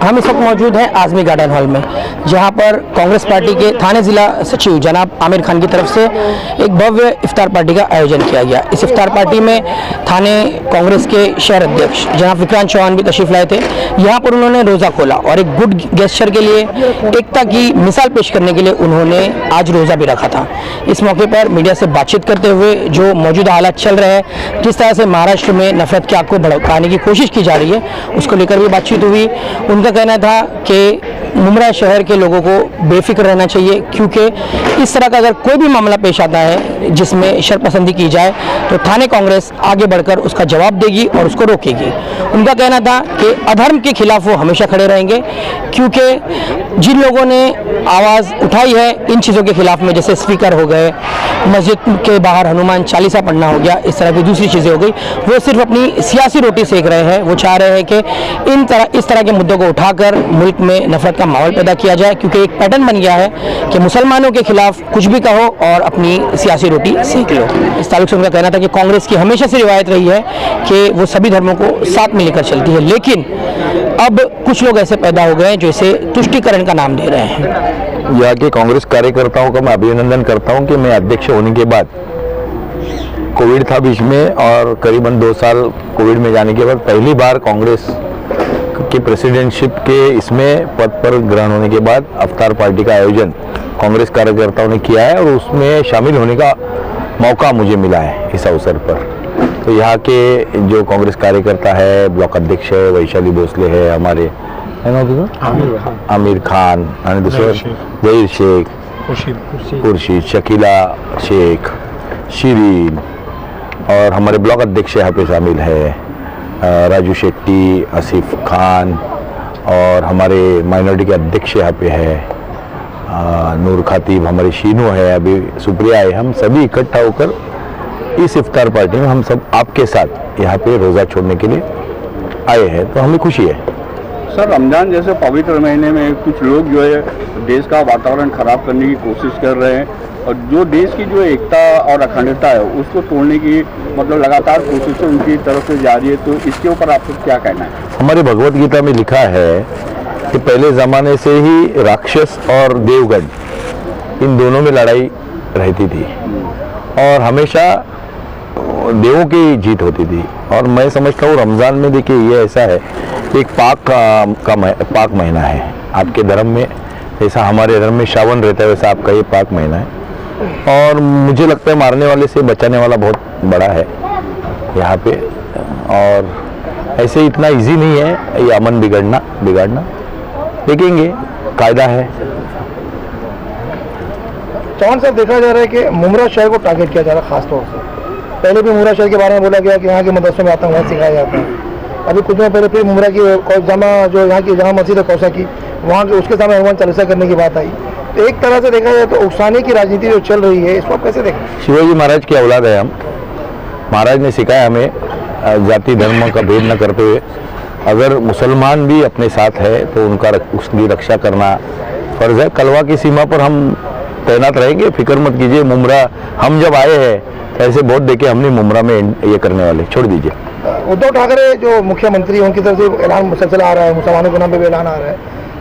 हम इस वक्त मौजूद हैं आज़मी गार्डन हॉल में, जहां पर कांग्रेस पार्टी के थाने जिला सचिव जनाब आमिर खान की तरफ से एक भव्य इफ्तार पार्टी का आयोजन किया गया। इस इफ्तार पार्टी में थाने कांग्रेस के शहर अध्यक्ष जनाब विक्रांत चौहान भी तशरीफ लाए थे। यहां पर उन्होंने रोज़ा खोला और एक गुड गेस्चर के लिए, एकता की मिसाल पेश करने के लिए उन्होंने आज रोज़ा भी रखा था। इस मौके पर मीडिया से बातचीत करते हुए जो मौजूदा हालात चल रहे हैं, किस तरह से महाराष्ट्र में नफरत की आग को भड़काने की कोशिश की जा रही है, उसको लेकर भी बातचीत हुई। उनका कहना था कि मुमरा शहर के लोगों को बेफिक्र रहना चाहिए, क्योंकि इस तरह का अगर कोई भी मामला पेश आता है जिसमें शरपसंदी की जाए तो थाने कांग्रेस आगे बढ़कर उसका जवाब देगी और उसको रोकेगी। उनका कहना था कि अधर्म के खिलाफ वो हमेशा खड़े रहेंगे, क्योंकि जिन लोगों ने आवाज़ उठाई है इन चीज़ों के खिलाफ में, जैसे स्पीकर हो गए, मस्जिद के बाहर हनुमान चालीसा पढ़ना हो गया, इस तरह की दूसरी चीज़ें हो गई, वो सिर्फ अपनी सियासी रोटी सेक रहे हैं। वो चाह रहे हैं कि इस तरह के मुद्दों को उठाकर मुल्क में नफरत का माहौल पैदा किया जाए, क्योंकि एक पैटर्न बन गया है कि मुसलमानों के खिलाफ कुछ भी कहो और अपनी सियासी रोटी सेक लो। इस ताल्लुक से उनका कहना था कि कांग्रेस की हमेशा से रिवायत रही है कि वो सभी धर्मों को साथ में लेकर चलती है, लेकिन अब कुछ लोग ऐसे पैदा हो गए हैं जो इसे तुष्टीकरण का नाम दे रहे हैं। यहाँ के कांग्रेस कार्यकर्ताओं का मैं अभिनंदन करता हूँ कि मैं अध्यक्ष होने के बाद, कोविड था बीच में और करीबन 2 साल कोविड में जाने के बाद पहली बार कांग्रेस के प्रेसिडेंटशिप के इसमें पद पर ग्रहण होने के बाद अफ्तार पार्टी का आयोजन कांग्रेस कार्यकर्ताओं ने किया है और उसमें शामिल होने का मौका मुझे मिला है इस अवसर पर। तो यहाँ के जो कांग्रेस कार्यकर्ता है, ब्लॉक अध्यक्ष है वैशाली भोसले है, हमारे है ना आमिर खान, जहीर शेख, खुर्शीद, शकीला शेख, शिरीन, और हमारे ब्लॉक अध्यक्ष यहाँ पे शामिल है राजू शेट्टी, आसिफ खान, और हमारे माइनॉरिटी के अध्यक्ष यहाँ पे है नूर खातिब, हमारे शीनू है, अभी सुप्रिया है। हम सभी इकट्ठा होकर इस इफ्तार पार्टी में हम सब आपके साथ यहाँ पे रोज़ा छोड़ने के लिए आए हैं, तो हमें खुशी है। सर, रमज़ान जैसे पवित्र महीने में कुछ लोग जो है देश का वातावरण खराब करने की कोशिश कर रहे हैं और जो देश की जो एकता और अखंडता है उसको तोड़ने की लगातार कोशिशें उनकी तरफ से जारी है, तो इसके ऊपर आपको क्या कहना है? हमारी भगवत गीता में लिखा है कि पहले ज़माने से ही राक्षस और देवगण इन दोनों में लड़ाई रहती थी और हमेशा देवों की जीत होती थी। और मैं समझता हूँ रमज़ान में देखिए ये ऐसा है, एक पाक महीना है। आपके धर्म में जैसा हमारे धर्म में श्रावण रहता है वैसा आपका ये पाक महीना है, और मुझे लगता है मारने वाले से बचाने वाला बहुत बड़ा है यहाँ पे। और ऐसे इतना इजी नहीं है ये अमन बिगाड़ना, देखेंगे, कायदा है। चौहान साहब, देखा जा रहा है कि मुमरा शहर को टारगेट किया जा रहा है खास तौर से। पहले भी मुमरा शहर के बारे में बोला गया कि यहाँ के मदरसों में आतंकवाद सिखाया जाता है। अभी कुछ दिन पहले फिर मुमरा की जामा जो यहाँ की जहाँ मस्जिद है कौसा की, वहाँ के उसके सामने हनुमान चालीसा करने की बात आई। तो एक तरह से देखा जाए तो उकसाने की राजनीति जो चल रही है, इसको आप कैसे देखें? शिवाजी महाराज की औलाद है हम। महाराज ने सिखाया हमें जाति धर्म का भेद न करते हुए अगर मुसलमान भी अपने साथ है तो उसकी रक्षा करना फर्ज है। कलवा की सीमा पर हम तैनात रहेंगे, फिक्र मत कीजिए। मुमरा हम जब आए हैं तो ऐसे बहुत देखे हमने मुमरा में ये करने वाले, छोड़ दीजिए। उद्धव ठाकरे जो मुख्यमंत्री, उनकी तरफ से ऐलान मुसलसल आ रहा है, मुसलमानों के नाम पे भी ऐलान आ रहा है।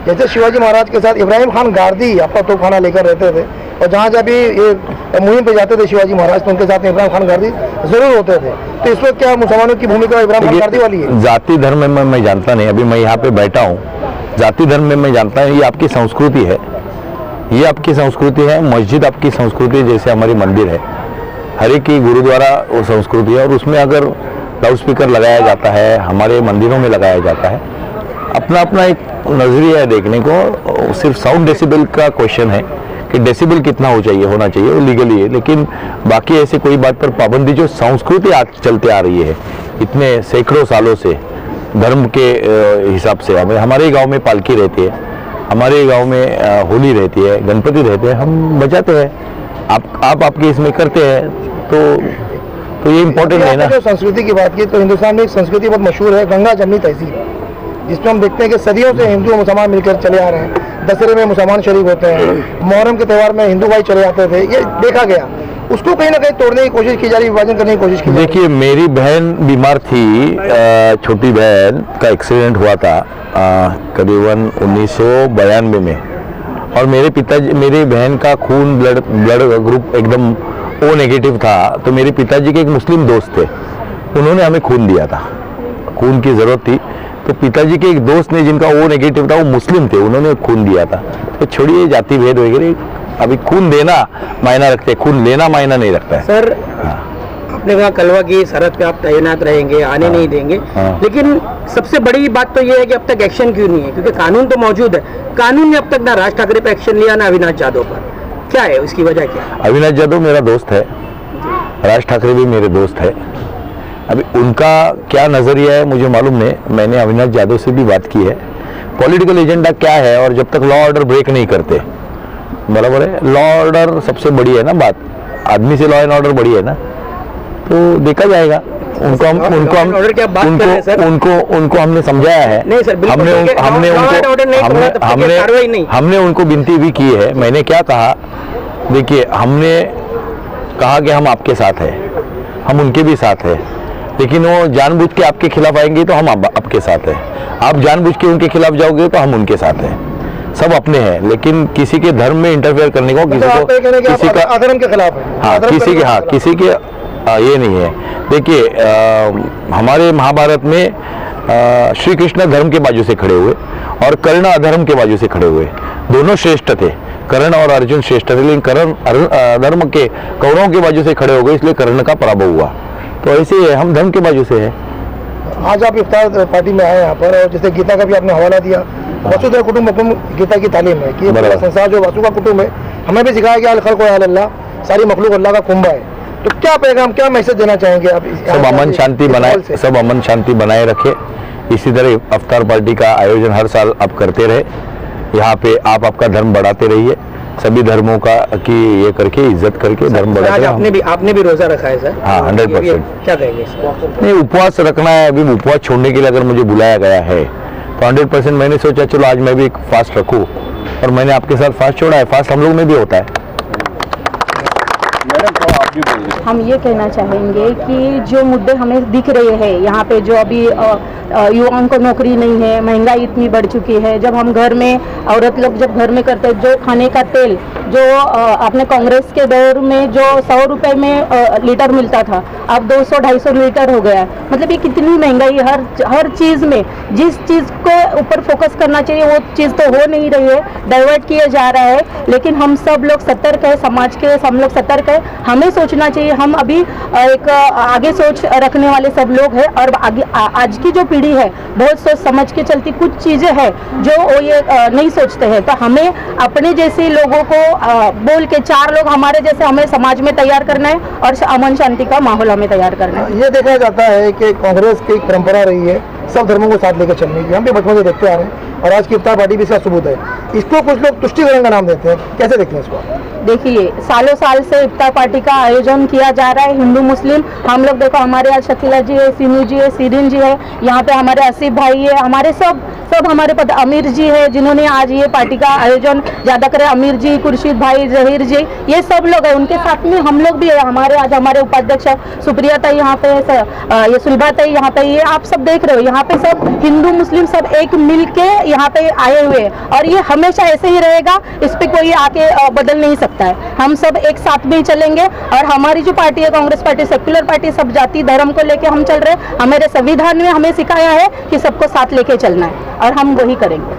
जैसे शिवाजी महाराज के साथ इब्राहिम खान गारदी अपना तोपखाना लेकर रहते थे और जहाँ जहाँ भी ये मुहिम पे जाते थे शिवाजी महाराज, तो उनके साथ इब्राहिम खान गारदी जरूर होते थे। तो इस वक्त क्या मुसलमानों की भूमिका इब्राहिम खान गारदी वाली है? जाति धर्म में मैं जानता नहीं, अभी मैं यहाँ पे बैठा हूँ। जाति धर्म में मैं जानता हूँ ये आपकी संस्कृति है, ये आपकी संस्कृति है। मस्जिद आपकी संस्कृति, जैसे हमारी मंदिर है, हर एक की गुरुद्वारा वो संस्कृति है, और उसमें अगर लाउड स्पीकर लगाया जाता है, हमारे मंदिरों में लगाया जाता है, अपना अपना एक नजरिया है देखने को। सिर्फ साउंड डेसिबल का क्वेश्चन है कि डेसिबल कितना होना चाहिए वो लीगली है, लेकिन बाकी ऐसे कोई बात पर पाबंदी जो संस्कृति आज चलते आ रही है इतने सैकड़ों सालों से धर्म के हिसाब से। हमारे गांव में पालकी रहती है, हमारे गांव में होली रहती है, गणपति रहते हैं, हम बजाते हैं। आप आपके इसमें करते हैं तो ये इम्पोर्टेंट है ना। जो संस्कृति की बात की तो हिंदुस्तान में एक संस्कृति बहुत मशहूर है, गंगा जमनी तहजीब, जिसमें हम देखते हैं कि सदियों से हिंदू और मुसलमान मिलकर चले आ रहे हैं। दशहरे में मुसलमान शरीक होते हैं, मुहर्रम के त्यौहार में हिंदू भाई चले आते थे, ये देखा गया। उसको कहीं ना कहीं तोड़ने की कोशिश की जा रही है, विभाजन करने की कोशिश की जा रही है। देखिए, मेरी बहन बीमार थी, छोटी बहन का एक्सीडेंट हुआ था करीबन 1992 में, और मेरे बहन का खून ब्लड ग्रुप एकदम ओ नेगेटिव था। तो मेरे पिताजी के एक मुस्लिम दोस्त थे, उन्होंने हमें खून दिया था, खून की ज़रूरत थी। तो पिताजी के एक दोस्त ने, जिनका ओ नेगेटिव था, वो मुस्लिम थे, उन्होंने खून दिया था। तो छोड़िए जाति भेद वगैरह, अभी खून देना मायना रखते हैं, खून लेना मायना नहीं रखता है। सर, आपने कहा कलवा की सरहद पे आप तैनात रहेंगे, आने नहीं देंगे, लेकिन सबसे बड़ी बात तो ये है कि अब तक एक्शन क्यों नहीं है? क्योंकि कानून तो मौजूद है, कानून ने अब तक ना राज ठाकरे पे एक्शन लिया ना अविनाश यादव पर। क्या है उसकी वजह? क्या है? अविनाश यादव मेरा दोस्त है, राज ठाकरे भी मेरे दोस्त है। अभी उनका क्या नज़रिया है मुझे मालूम नहीं, मैंने अविनाश यादव से भी बात की है। पॉलिटिकल एजेंडा क्या है, और जब तक लॉ ऑर्डर ब्रेक नहीं करते, बराबर है, लॉ ऑर्डर सबसे बड़ी है ना बात, आदमी से लॉ एंड ऑर्डर बड़ी है ना, तो देखा जाएगा। उनको हमने समझाया है, नहीं सर, हमने उनको विनती भी की है। मैंने क्या कहा, देखिए, हमने कहा कि हम आपके साथ हैं, हम उनके भी साथ हैं, लेकिन वो जानबूझ के आपके खिलाफ आएंगे तो हम आपके साथ हैं, आप जानबूझ के उनके खिलाफ जाओगे तो हम उनके साथ हैं। सब अपने हैं, लेकिन किसी के धर्म में इंटरफेयर करने को, किसी का अधर्म के खिलाफ है, हाँ, किसी के ये नहीं है। देखिए, हमारे महाभारत में श्री कृष्ण धर्म के बाजू से खड़े हुए और कर्ण अधर्म के बाजू से खड़े हुए, दोनों श्रेष्ठ थे, कर्ण और अर्जुन श्रेष्ठ थे, लेकिन कर्ण धर्म के कौरवों के बाजू से खड़े हो गए, इसलिए कर्ण का पराभव हुआ। तो ऐसे ही है, हम धर्म के बाजू से है। आज आप इफ्तार पार्टी में आए यहाँ पर, और जैसे गीता का भी आपने हवाला दिया, वसुधैव कुटुंबकम गीता की तालीम है कि पूरा संसार जो वासु का कुटुंब है, हमें भी सिखाया गया अल खल्क़ु अल्लाह, सारी मखलूक अल्लाह का कुंभा है। तो क्या पैगाम, क्या मैसेज देना चाहेंगे आप? सब अमन शांति बनाए, सब अमन शांति बनाए रखे। इसी तरह इफ्तार पार्टी का आयोजन हर साल आप करते रहे, यहाँ पे आप आपका धर्म बढ़ाते रहिए, सभी धर्मों का की ये करके इज्जत करके धर्म बढ़ाते रहे। आपने भी रोजा रखा है सर? हाँ, 100%। क्या कहेंगे? नहीं, उपवास रखना है। अभी उपवास छोड़ने के लिए अगर मुझे बुलाया गया है तो 100% मैंने सोचा चलो आज मैं भी एक फास्ट रखूँ, और मैंने आपके साथ फास्ट छोड़ा है। फास्ट हम लोग में भी होता है। हम ये कहना चाहेंगे कि जो मुद्दे हमें दिख रहे हैं यहाँ पे, जो अभी युवाओं को नौकरी नहीं है, महंगाई इतनी बढ़ चुकी है, जब हम घर में औरत लोग जब घर में करते, जो खाने का तेल जो आपने कांग्रेस के दौर में जो 100 रुपए में लीटर मिलता था, अब 200-250 लीटर हो गया। मतलब ये कितनी महंगाई, हर चीज़ में जिस चीज़ को ऊपर फोकस करना चाहिए वो चीज़ तो हो नहीं रही है, डाइवर्ट किया जा रहा है। लेकिन हम सब लोग सतर्क है, समाज के हम लोग सतर्क है, हमें सोचना चाहिए। हम अभी एक आगे सोच रखने वाले सब लोग हैं, और आगे आज की जो पीढ़ी है बहुत सोच समझ के चलती, कुछ चीज़ें हैं जो वो ये नहीं सोचते हैं। तो हमें अपने जैसे लोगों को बोल के 4 लोग हमारे जैसे हमें समाज में तैयार करना है, और अमन शांति का माहौल हमें तैयार करना है। ये देखा जाता है कि कांग्रेस की एक परंपरा रही है सब धर्मों को साथ लेकर चलने की, हम भी बचपन से देखते आ रहे हैं, और आज की इफ्तार पार्टी भी इसका सबूत है। इसको कुछ लोग तुष्टिकरण का नाम देते हैं, कैसे देखते हैं इसको? देखिए, सालों साल से इफ्तार पार्टी का आयोजन किया जा रहा है, हिंदू मुस्लिम हम लोग देखो, हमारे यहाँ शकीला जी है, सीनू जी है, सीरीन जी है, यहाँ पे हमारे आसिफ भाई है, हमारे सब हमारे पता, अमीर जी है जिन्होंने आज ये पार्टी का आयोजन ज़्यादा करे, अमीर जी, खुर्शीद भाई, जहीर जी, ये सब लोग हैं, उनके साथ में हम लोग भी है। हमारे आज हमारे उपाध्यक्ष सुप्रिया ताई यहाँ पे है, ये सुलभा ताई यहाँ पे, ये आप सब देख रहे हो, यहाँ पे सब हिंदू मुस्लिम सब एक मिल के यहाँ पे आए हुए हैं, और ये हमेशा ऐसे ही रहेगा, इस पर कोई आके बदल नहीं सकता है। हम सब एक साथ में ही चलेंगे, और हमारी जो पार्टी है कांग्रेस पार्टी, सेक्युलर पार्टी, सब जाति धर्म को लेके हम चल रहे हैं। हमारे संविधान में हमें सिखाया है कि सबको साथ लेके चलना है, और हम वही करेंगे।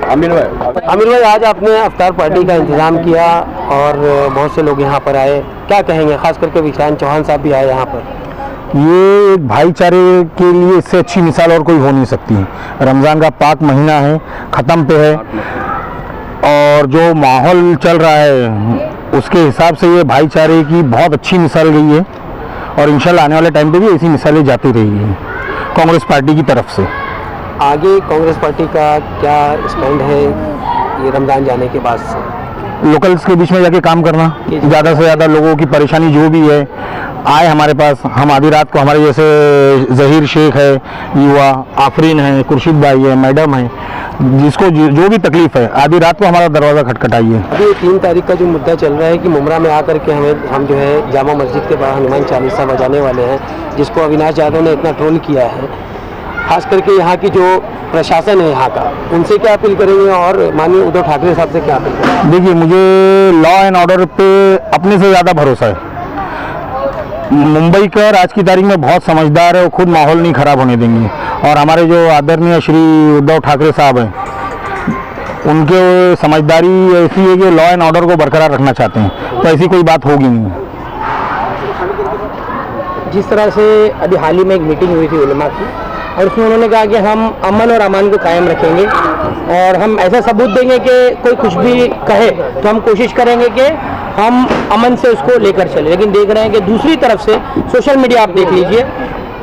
आमिर भाई, आज आपने इफ्तार पार्टी का इंतजाम किया और बहुत से लोग यहाँ पर आए, क्या कहेंगे? खास करके विशाल चौहान साहब भी आए यहाँ पर। ये एक भाईचारे के लिए इससे अच्छी मिसाल और कोई हो नहीं सकती। रमज़ान का पाक महीना है, ख़त्म पे है, और जो माहौल चल रहा है उसके हिसाब से ये भाईचारे की बहुत अच्छी मिसाल गई है, और इंशाल्लाह आने वाले टाइम पे भी ऐसी मिसालें जाती रहेगी कांग्रेस पार्टी की तरफ से। आगे कांग्रेस पार्टी का क्या स्टैंड है ये रमज़ान जाने के बाद से? लोकल्स के बीच में जाके काम करना, ज़्यादा से ज़्यादा लोगों की परेशानी जो भी है आए हमारे पास। हम आधी रात को हमारे जैसे जहीर शेख है, युवा आफरीन है, खुर्शीद भाई है, मैडम है, जिसको जो भी तकलीफ है, आधी रात को हमारा दरवाज़ा खटखटाई है। अभी 3 तारीख का जो मुद्दा चल रहा है कि मुमरा में आकर के हम जो है जामा मस्जिद के बाहर हनुमान चालीसा बजाने वाले हैं, जिसको अविनाश यादव ने इतना ट्रोल किया है। खास करके यहाँ की जो प्रशासन है यहाँ का, उनसे क्या अपील करेंगे और माननीय उद्धव ठाकरे साहब से क्या अपील करेंगे? देखिए, मुझे लॉ एंड ऑर्डर पे अपने से ज़्यादा भरोसा है। मुंबई का आज की तारीख में बहुत समझदार है, वो खुद माहौल नहीं खराब होने देंगे। और हमारे जो आदरणीय श्री उद्धव ठाकरे साहब हैं, उनके समझदारी ऐसी है कि लॉ एंड ऑर्डर को बरकरार रखना चाहते हैं, तो ऐसी कोई बात होगी नहीं। जिस तरह से अभी हाल ही में एक मीटिंग हुई थी उलमा की, और उसमें उन्होंने कहा कि हम अमन और अमान को कायम रखेंगे और हम ऐसा सबूत देंगे कि कोई कुछ भी कहे तो हम कोशिश करेंगे कि हम अमन से उसको लेकर चले। लेकिन देख रहे हैं कि दूसरी तरफ से सोशल मीडिया आप देख लीजिए,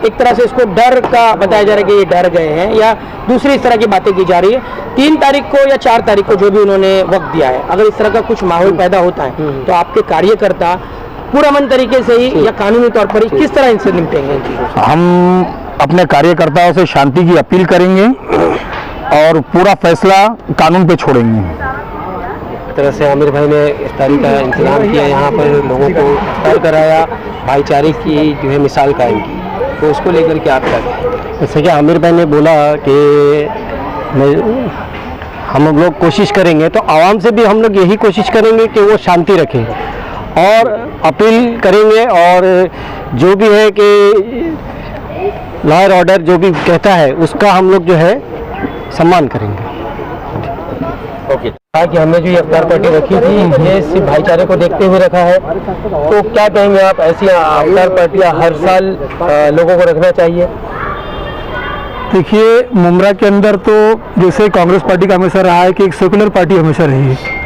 एक तरह से इसको डर का बताया जा रहा है कि ये डर गए हैं या दूसरी इस तरह की बातें की जा रही है। 3 तारीख को या 4 तारीख को जो भी उन्होंने वक्त दिया है, अगर इस तरह का कुछ माहौल पैदा होता है तो आपके कार्यकर्ता पुरअमन तरीके से ही या कानूनी तौर पर ही किस तरह इनसे निपटेंगे? हम अपने कार्यकर्ताओं से शांति की अपील करेंगे और पूरा फैसला कानून पे छोड़ेंगे। इस तरह से आमिर भाई ने इफ्तारी का इंतजाम किया, यहाँ पर लोगों को इफ्तार कराया, भाईचारे की जो है मिसाल कायम की, तो उसको लेकर के आप क्या कहें? जैसे कि आमिर भाई ने बोला कि हम लोग कोशिश करेंगे, तो आवाम से भी हम लोग यही कोशिश करेंगे कि वो शांति रखें और अपील करेंगे, और जो भी है कि लॉ एंड ऑर्डर जो भी कहता है उसका हम लोग जो है सम्मान करेंगे। ओके, कि हमने जो ये इफ्तार पार्टी रखी थी ये सिर्फ भाईचारे को देखते हुए रखा है, तो क्या कहेंगे आप? ऐसी इफ्तार पार्टियां हर साल लोगों को रखना चाहिए? देखिए, मुमरा के अंदर तो जैसे कांग्रेस पार्टी का हमेशा रहा है कि एक सेकुलर पार्टी हमेशा रही है,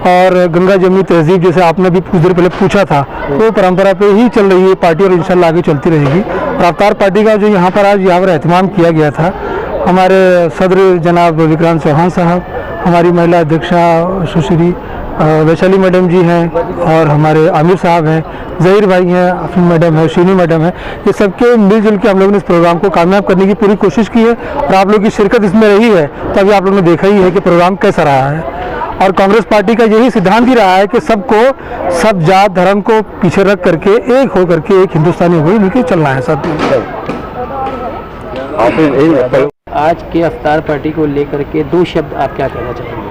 और गंगा जमुनी तहजीब जैसे आपने भी कुछ देर पहले पूछा था, तो परंपरा पे ही चल रही है पार्टी और इंशाल्लाह आगे चलती रहेगी। और अवतार पार्टी का जो यहाँ पर आज यहाँ पर एहतमाम किया गया था, हमारे सदर जनाब विक्रांत चौहान साहब, हमारी महिला अध्यक्षा सुश्री वैशाली मैडम जी हैं, और हमारे आमिर साहब हैं, जहीर भाई हैं, अफीम मैडम है, शीनी मैडम है, ये सबके मिलजुल के हम लोगों ने इस प्रोग्राम को कामयाब करने की पूरी कोशिश की है। और आप लोग की शिरकत इसमें रही है, तभी आप लोगों ने देखा ही है कि प्रोग्राम कैसा रहा है। और कांग्रेस पार्टी का यही सिद्धांत ही रहा है कि सबको, सब जात धर्म को पीछे रख करके एक हो करके एक हिंदुस्तानी हो मिलकर चलना है सब। आज के इफ्तार पार्टी को लेकर के 2 शब्द आप क्या कहना चाहेंगे?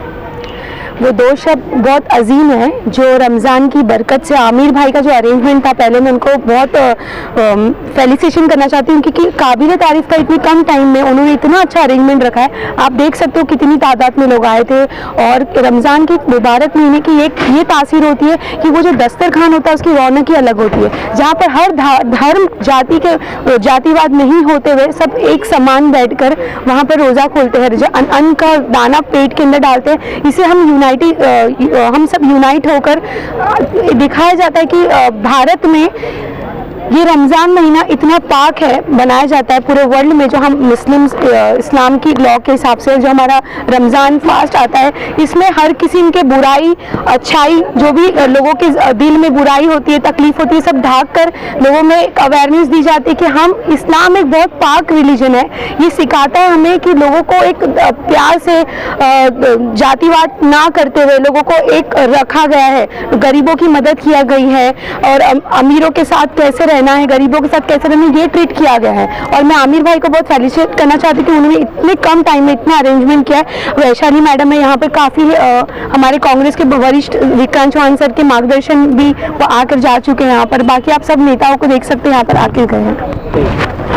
वो 2 शब्द बहुत अजीम है, जो रमज़ान की बरकत से आमिर भाई का जो अरेंजमेंट था, पहले मैं उनको बहुत फेलिसिटेशन करना चाहती हूँ, क्योंकि काबिल तारीफ़ का इतनी कम टाइम में उन्होंने इतना अच्छा अरेंजमेंट रखा है। आप देख सकते हो कितनी तादाद में लोग आए थे, और रमज़ान के मुबारक महीने की एक ये तासीर होती है कि वो जो दस्तरखान होता है उसकी रौनक ही अलग होती है, जहाँ पर हर धर्म जाति के जातिवाद नहीं होते हुए सब एक समान बैठकर वहाँ पर रोज़ा खोलते हैं, अन्न का दाना पेट के अंदर डालते हैं। इसे हम सब यूनाइट होकर दिखाया जाता है कि भारत में ये रमज़ान महीना इतना पाक है, बनाया जाता है पूरे वर्ल्ड में, जो हम मुस्लिम इस्लाम की लॉ के हिसाब से जो हमारा रमज़ान फास्ट आता है, इसमें हर किसी के बुराई अच्छाई, जो भी लोगों के दिल में बुराई होती है, तकलीफ होती है, सब ढाक कर लोगों में एक अवेयरनेस दी जाती है कि हम, इस्लाम एक बहुत पाक रिलीजन है। ये सिखाता है हमें कि लोगों को एक प्यार से जातिवाद ना करते हुए लोगों को एक रखा गया है, गरीबों की मदद किया गई है, और अमीरों के साथ कैसे रहना है, गरीबों के साथ कैसे रहना है, ये ट्रीट किया गया है। और मैं आमिर भाई को बहुत फेलिसिटेट करना चाहती हूँ कि उन्होंने इतने कम टाइम में इतना अरेंजमेंट किया है। वैशाली मैडम है यहाँ पे, काफ़ी हमारे कांग्रेस के वरिष्ठ विक्रांत चौहान सर के मार्गदर्शन भी वो आकर जा चुके हैं यहाँ पर। बाकी आप सब नेताओं को देख सकते हैं यहाँ पर आके गए हैं।